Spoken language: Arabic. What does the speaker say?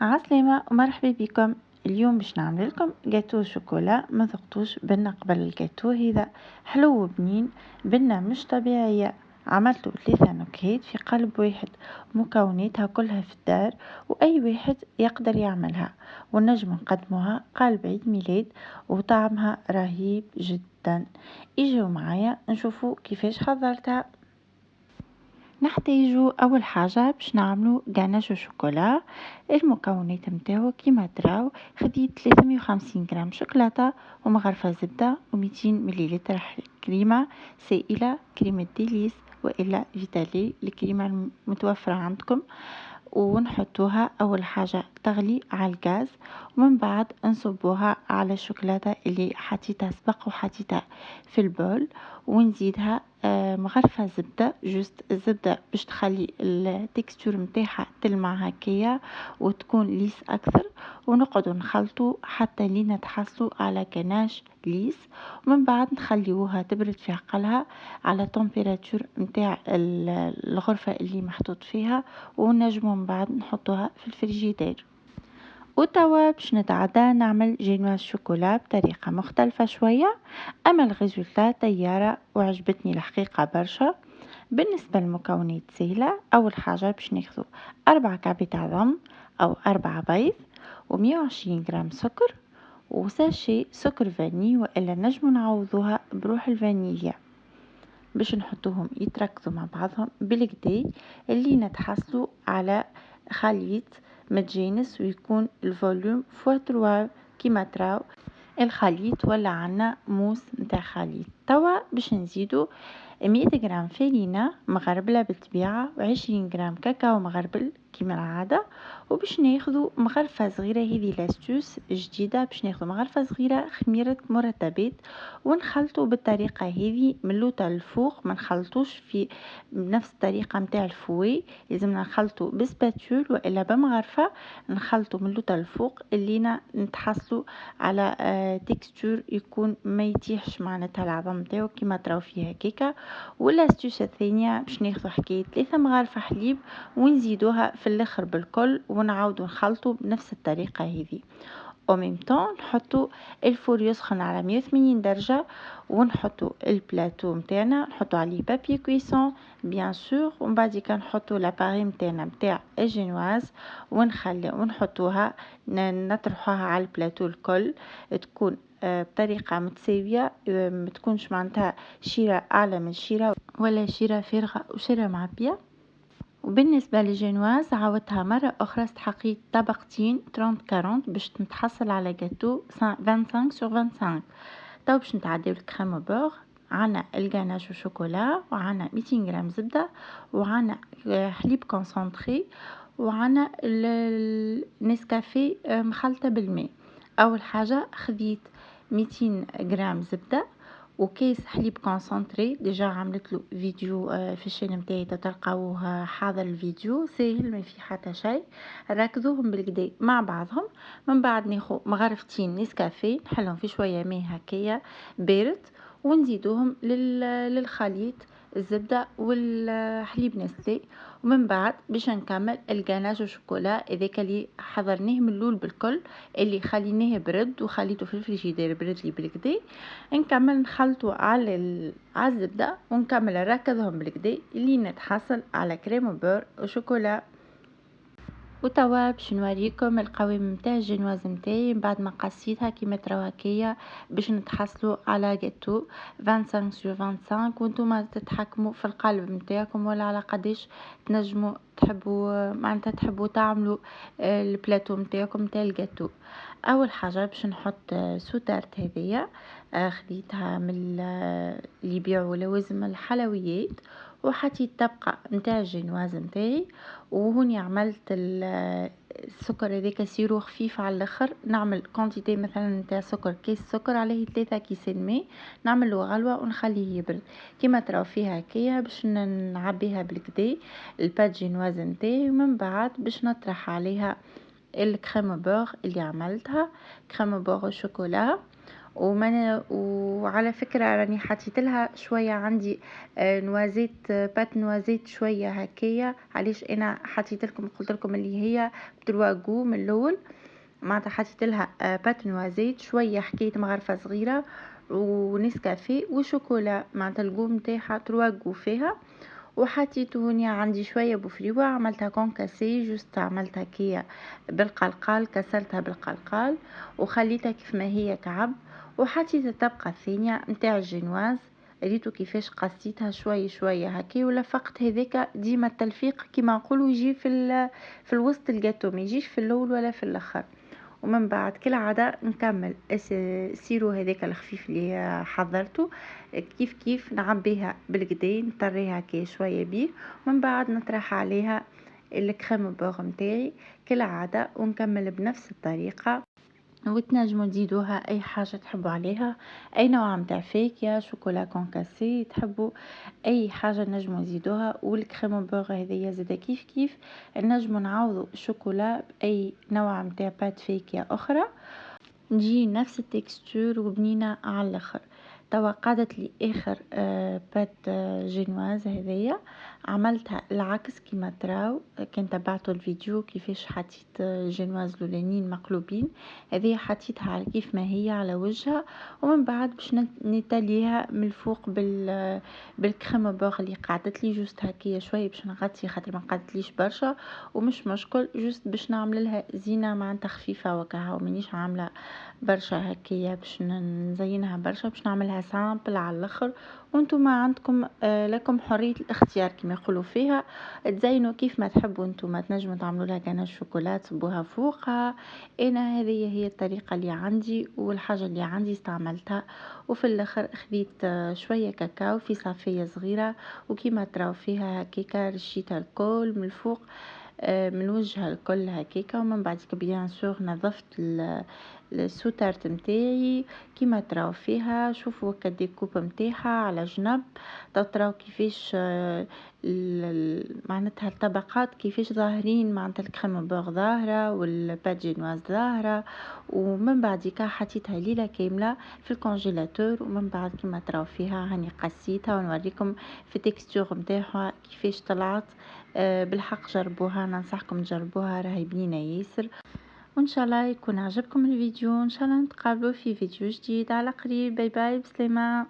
عسلامة ومرحبا بكم. اليوم باش نعمل لكم جاتو شوكولا ما ذقتوش بنا قبل. الجاتو هذا حلو وبنين، بنا مش طبيعية. عملته 3 نكهات في قلب واحد، مكوناتها كلها في الدار واي واحد يقدر يعملها، ونجم نقدموها قلب عيد ميلاد وطعمها رهيب جدا. اجوا معايا نشوفوا كيفاش حضرتها. نحتاجو اول حاجه باش نعملو غاناش شوكولا. المكونات نتاعو كيما تراو، خديت 350 غرام شوكولاته ومغرفه زبده و200 مليلتر كريمه سائله، كريمه ديليس والا فيتالي الكريمه المتوفره عندكم. ونحطوها اول حاجه تغلي على الغاز، ومن بعد نصبوها على الشوكولاته اللي حطيتها سبق وحطيتها في البول، ونزيدها مغرفه زبده، جوست الزبده باش تخلي التكستور نتاعها تلمع هكايا وتكون ليس اكثر. ونقعدوا نخلطوا حتى لين نتحصلوا على كناش ليس، ومن بعد نخليوها تبرد في عقلها على تمبيراتور نتاع الغرفه اللي محطوط فيها، ونجموا من بعد نحطوها في الفريجيدير. وتوا باش نتعدى نعمل جينواز شوكولا بطريقة مختلفة شوية، اما الريزولتا طيارة وعجبتني الحقيقة برشا. بالنسبة للمكونات سهلة، اول حاجة باش ناخذ 4 كعبات عظم او 4 بيض و120 غرام سكر وساشي سكر فاني، والا نجمو نعوضوها بروح الفانيليا باش نحطوهم يتركزوا مع بعضهم بالكدا اللي نتحصلوا على خليط متجانس ويكون الفوليوم فوا 3 كيما تراو الخليط، ولا عنا موس نتاع خليط. توا باش نزيدو 100 غرام فرينة مغربلة بالطبيعة و20 غرام كاكاو مغربل كيما العادة. وباش ناخذوا مغرفة صغيرة، هذه لاستوس جديدة، باش ناخذوا مغرفة صغيرة خميرة مرتبات ونخلطوا بالطريقة هذه من اللوطة للفوق. ما نخلطوش في بنفس الطريقة متاع الفوي، لازمنا نخلطوا بسباتول والا بمغرفة، نخلطوا من اللوطة للفوق اللي نتحصلوا على تكستور يكون ما يتيحش معناتها العظم نتاعو كيما تراو فيها كيكه. والاستوس الثانيه باش ناخذ حكايه 3 مغارف حليب ونزيدوها في الاخر بالكل، ونعاودوا نخلطوا بنفس الطريقه هذه. او ميم طون نحطوا الفور يسخن على 180 درجه، ونحطوا البلاتو نتاعنا نحطوا عليه بابي كويسون بيان سور، ومن بعد نحطوا لاباري نتاعنا نتاع الجينواز ونحطوها نطرحوها على البلاتو الكل، تكون بطريقه متساويه، ما تكونش معناتها شيره اعلى من شيره ولا شيره فارغه وشيره معبيه. وبالنسبة للجينواز عاودتها مرة أخرى، استحقيت طبقتين 30-40 باش نتحصل على جاتو 25/25. تو باش نتعداو الكريم بوغ، عنا الغاناش وشوكولا، وعنا 200 غرام زبدة، وعنا حليب كونسونطري، وعنا النسكافيه مخلطة بالماء. أول حاجة خذيت 200 غرام زبدة وكيس حليب كونسنتري، ديجا عملت له فيديو في الشين نتاعي تلقاوه حاضر الفيديو ساهل ما في حتى شيء. ركزوهم بالكدا مع بعضهم، من بعد ناخذ مغرفتين نسكافيه نحلهم في شويه ماء هكايا بارد، ونزيدوهم للخليط الزبده والحليب نسلي. ومن بعد باش نكمل الغاناج والشوكولا هذاك اللي حضرناه من الاول بالكل، اللي خليناه برد وخليته في الفريجيدير برد لي بالكدا. نكمل نخلطوا على الزبده ونكمل نركزهم بالكدا اللي نتحصل على كريم بور وشوكولا. وتوا باش نوريكم القوام نتاع الجينواز نتاعي بعد ما قصيتها كيما تراو هكايا باش نتحصلوا على جاتو 25/25. وانتم تتحكموا في القلب نتاعكم ولا على قداش تنجموا تحبوا معناتها تحبوا تعملوا البلاتو نتاعكم نتاع الجاتو. اول حاجه باش نحط سوتارت هذيا، خديتها من اللي يبيعوا لوازم الحلويات، وحطيت طبقه نتاع الجينواز نتاعي. وهوني عملت السكر هذاك سيرو خفيف على الاخر، نعمل كونتيتي مثلا نتاع سكر كيس سكر عليه 3 كيسين ماء، نعمل له غلوه ونخليه يبرد كيما تراو فيها هكايا باش نعبيها بالكدا البات جينواز نتاعي. ومن بعد باش نطرح عليها الكريم بوغ اللي عملتها، كريم بوغ وشوكولا. وعلى فكرة راني حطيت لها شوية عندي نوازيت، بات نوازيت شوية هكايا. علاش انا حطيت لكم قلت لكم اللي هي بترواقو من الاول، معناتها حطيت لها بات نوازيت شوية، حكاية مغرفة صغيرة ونسكافيه وشوكولا، معناتها القوم نتاعها ترواقو فيها. وحطيت هونيا عندي شويه بوفريوه، عملتها كونكاسي جوست، عملتها كيا بالقلقال، كسرتها بالقلقال وخليتها كيف ما هي كعب. وحطيت الطبقه الثانيه نتاع الجينواز، ريتو كيفاش قصيتها شويه شويه هكي، ولفقت هذاك ديما التلفيق كيما نقولوا يجي في الوسط الجاتو، ما يجيش في الاول ولا في الاخر. ومن بعد كالعادة نكمل السيرو هذاك الخفيف اللي حضرته، كيف كيف نعبيها بالقدا، نطريها كي شوية بيه، ومن بعد نطرح عليها الكريم بوغ متاعي كالعادة، ونكمل بنفس الطريقة. وتنجموا تزيدوها اي حاجه تحبوا عليها، اي نوع متاع فاكهه، شوكولا كونكاسي تحبوا، اي حاجه نجموا نزيدوها. والكريم بوغ هذيا زاده كيف كيف نجموا نعوضوا الشوكولا باي نوع متاع بات فاكهه اخرى، نجي نفس التكستور وبنينة على الاخر. توا قعدت لي اخر بات جينواز هذيا، عملتها العكس كيما تراو كان تبعتوا الفيديو كيفاش حطيت جينواز لولانيين مقلوبين، هذه حطيتها على كيف ما هي على وجهها. ومن بعد باش نتاليها من الفوق بالكريم بوغ اللي قعدت لي جوست هكايا شويه باش نغطي، خاطر ما قعدتليش برشا ومش مشكل، جوست باش نعمل لها زينه معناتها خفيفه وكاها، ومانيش عامله برشا هكايا باش نزينها برشا، باش نعملها سامبل على الاخر. وانتم عندكم لكم حريه الاختيار كما يقولوا فيها، تزينوا كيف ما تحبوا. انتم تنجموا تعملوا لها كناش شوكولا تصبوها فوقها. انا هذه هي الطريقه اللي عندي والحاجه اللي عندي استعملتها. وفي الاخر خذيت شويه كاكاو في صافيه صغيره، وكيما تراو فيها هكاكا رشيتها الكل من الفوق، من وجهها الكل هكاكا. ومن بعد بيان سور نظفت السوتارت متاعي كيما تراو فيها، شوفوا هكا الديكوب متاعها على جنب، تراو كيفاش معناتها الطبقات كيفاش ظاهرين، معناتها الكريم بوغ ظاهره والبات جينواز ظاهره. ومن بعد حطيتها ليله كامله في الكونجيلاتور، ومن بعد كيما تراو فيها هاني قسيتها ونوريكم في التكستور نتاعها كيفاش طلعت. بالحق جربوها، ننصحكم تجربوها، راهي بنينه ياسر. وان شاء الله يكون عجبكم الفيديو، ان شاء الله نتقابلوا في فيديو جديد على قريب. باي باي بسلامه.